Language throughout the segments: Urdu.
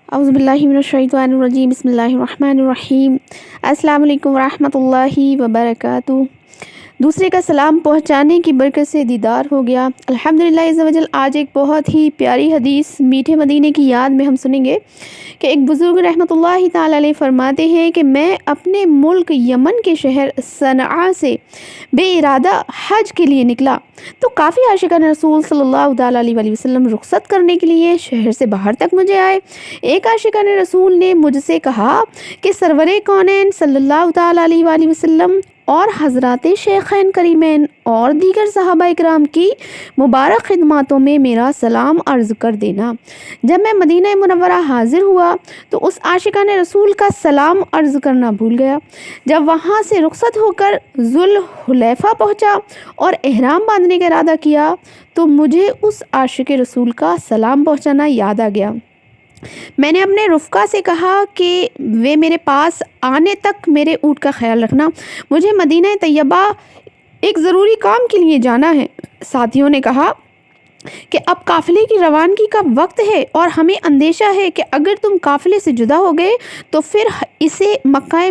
اعوذ باللہ من الشیطان الرجیم، بسم اللہ الرحمن الرحیم۔ السلام علیکم ورحمۃ اللہ وبرکاتہ۔ دوسرے کا سلام پہنچانے کی برکت سے دیدار ہو گیا۔ الحمدللہ عز و جل۔ آج ایک بہت ہی پیاری حدیث میٹھے مدینے کی یاد میں ہم سنیں گے کہ ایک بزرگ رحمۃ اللہ تعالی علیہ فرماتے ہیں کہ میں اپنے ملک یمن کے شہر صنعاء سے بے ارادہ حج کے لیے نکلا تو کافی عاشقان رسول صلی اللہ تعالی علیہ وسلم رخصت کرنے کے لیے شہر سے باہر تک مجھے آئے۔ ایک عاشقان رسول نے مجھ سے کہا کہ سرور کونین صلی اللہ تعالی علیہ وسلم اور حضرات شیخین کریمین اور دیگر صحابہ اکرام کی مبارک خدماتوں میں میرا سلام عرض کر دینا۔ جب میں مدینہ منورہ حاضر ہوا تو اس عاشقان رسول کا سلام عرض کرنا بھول گیا۔ جب وہاں سے رخصت ہو کر ذوالحلیفہ پہنچا اور احرام باندھنے کا ارادہ کیا تو مجھے اس عاشق رسول کا سلام پہنچانا یاد آ گیا۔ میں نے اپنے رفقا سے کہا کہ وہ میرے پاس آنے تک میرے اونٹ کا خیال رکھنا، مجھے مدینہ طیبہ ایک ضروری کام کے لیے جانا ہے۔ ساتھیوں نے کہا کہ اب قافلے کی روانگی کا وقت ہے اور ہمیں اندیشہ ہے کہ اگر تم قافلے سے جدا ہو گئے تو پھر اسے مکہ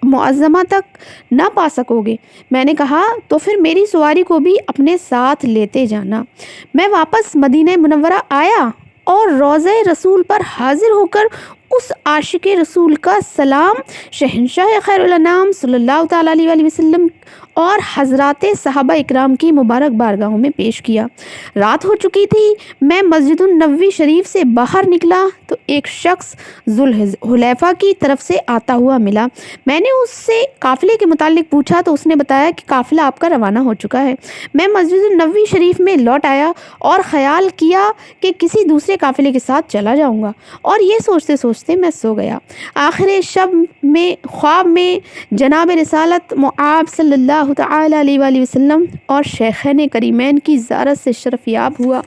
معظمہ تک نہ پا سکو گے۔ میں نے کہا تو پھر میری سواری کو بھی اپنے ساتھ لیتے جانا۔ میں واپس مدینہ منورہ آیا اور روضہ رسول پر حاضر ہو کر اس عاشق رسول کا سلام شہنشاہ خیر الانام صلی اللہ تعالی علیہ وسلم اور حضرات صحابہ اکرام کی مبارک بارگاہوں میں پیش کیا۔ رات ہو چکی تھی۔ میں مسجد النبوی شریف سے باہر نکلا تو ایک شخص ذوالحلیفہ کی طرف سے آتا ہوا ملا۔ میں نے اس سے قافلے کے متعلق پوچھا تو اس نے بتایا کہ قافلہ آپ کا روانہ ہو چکا ہے۔ میں مسجد النبوی شریف میں لوٹ آیا اور خیال کیا کہ کسی دوسرے قافلے کے ساتھ چلا جاؤں گا، اور یہ سوچتے سوچتے میں سو گیا۔ آخر شب میں خواب میں جناب رسالت معاب صلی اللہ تعالی علیہ وسلم اور شیخین کریمین کی زیارت سے شرف یاب ہوا،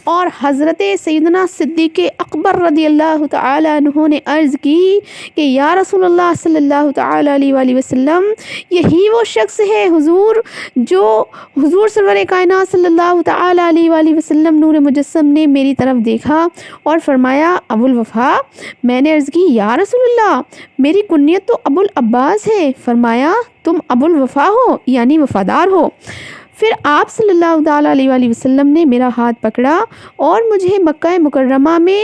اور حضرت سیدنا صدیق اکبر رضی اللہ تعالی عنہ نے عرض کی کہ یا رسول اللہ صلی اللہ تعالی علیہ وسلم، یہی وہ شخص ہے حضور جو حضور سرور کائنات صلی اللہ تعالی علیہ وسلم نور مجسم نے میری طرف دیکھا اور فرمایا ابو الوفا۔ میں نے عرض کی یا رسول اللہ، میری کنیت تو ابو العباس ہے۔ فرمایا تم ابو الوفا ہو یعنی وفادار ہو۔ پھر آپ صلی اللہ تعالی علیہ وسلم نے میرا ہاتھ پکڑا اور مجھے مکہ مکرمہ میں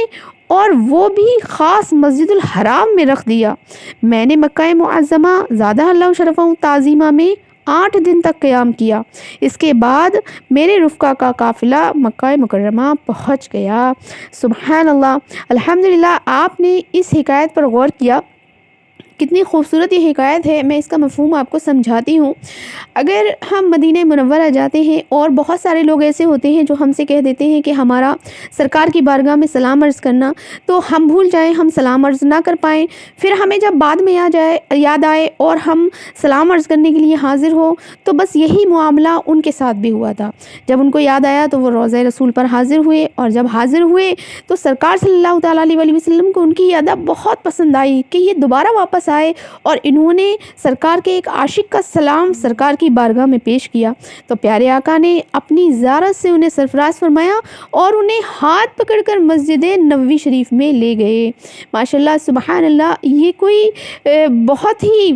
اور وہ بھی خاص مسجد الحرام میں رکھ دیا۔ میں نے مکہ معظمہ زادہ اللہ شرفہ تعظیمہ میں 8 دن تک قیام کیا۔ اس کے بعد میرے رفقا کا قافلہ مکہ مکرمہ پہنچ گیا۔ سبحان اللہ۔ الحمدللہ۔ آپ نے اس حکایت پر غور کیا، کتنی خوبصورت یہ حکایت ہے۔ میں اس کا مفہوم آپ کو سمجھاتی ہوں۔ اگر ہم مدینہ منورہ جاتے ہیں اور بہت سارے لوگ ایسے ہوتے ہیں جو ہم سے کہہ دیتے ہیں کہ ہمارا سرکار کی بارگاہ میں سلام عرض کرنا، تو ہم بھول جائیں، ہم سلام عرض نہ کر پائیں، پھر ہمیں جب بعد میں یاد آئے اور ہم سلام عرض کرنے کے لیے حاضر ہو تو بس یہی معاملہ ان کے ساتھ بھی ہوا تھا۔ جب ان کو یاد آیا تو وہ روضہ رسول پر حاضر ہوئے، اور جب حاضر ہوئے تو سرکار صلی اللہ تعالی علیہ وسلم کو ان کی یہ ادا بہت پسند آئی کہ یہ دوبارہ واپس آئے اور انہوں نے سرکار کے ایک عاشق کا سلام سرکار کی بارگاہ میں پیش کیا۔ تو پیارے آقا نے اپنی زیارت سے انہیں سرفراز فرمایا اور انہیں ہاتھ پکڑ کر مسجد نبوی شریف میں لے گئے۔ ماشاءاللہ، سبحان اللہ۔ یہ کوئی بہت ہی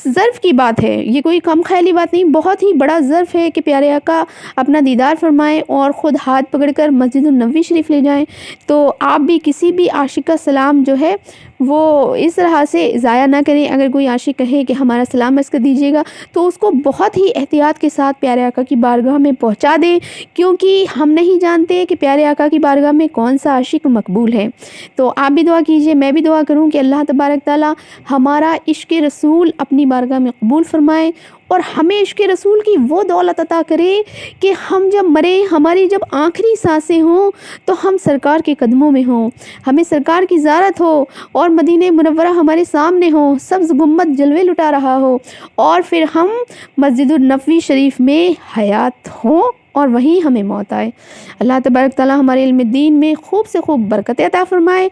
ظرف کی بات ہے، یہ کوئی کم خیالی بات نہیں، بہت ہی بڑا ظرف ہے کہ پیارے آقا اپنا دیدار فرمائیں اور خود ہاتھ پکڑ کر مسجد النبوی شریف لے جائیں۔ تو آپ بھی کسی بھی عاشق کا سلام جو ہے وہ اس طرح سے ضائع نہ کریں۔ اگر کوئی عاشق کہے کہ ہمارا سلام عرض کر دیجیے گا تو اس کو بہت ہی احتیاط کے ساتھ پیارے آقا کی بارگاہ میں پہنچا دیں، کیونکہ ہم نہیں جانتے کہ پیارے آقا کی بارگاہ میں کون سا عاشق مقبول ہے۔ تو آپ بھی دعا کیجیے، میں بھی دعا کروں کہ اللہ تبارک تعالی ہمارا عشق رسول اپنی بارگاہ میں قبول فرمائے اور ہمیں عشق رسول کی وہ دولت عطا کرے کہ ہم جب مریں، ہماری جب آخری سانسیں ہوں تو ہم سرکار کے قدموں میں ہوں، ہمیں سرکار کی زیارت ہو اور مدینہ منورہ ہمارے سامنے ہو، سبز گنبد جلوے لٹا رہا ہو، اور پھر ہم مسجد النبوی شریف میں حیات ہوں اور وہیں ہمیں موت آئے۔ اللہ تبارک تعالی ہمارے علم دین میں خوب سے خوب برکت عطا فرمائے۔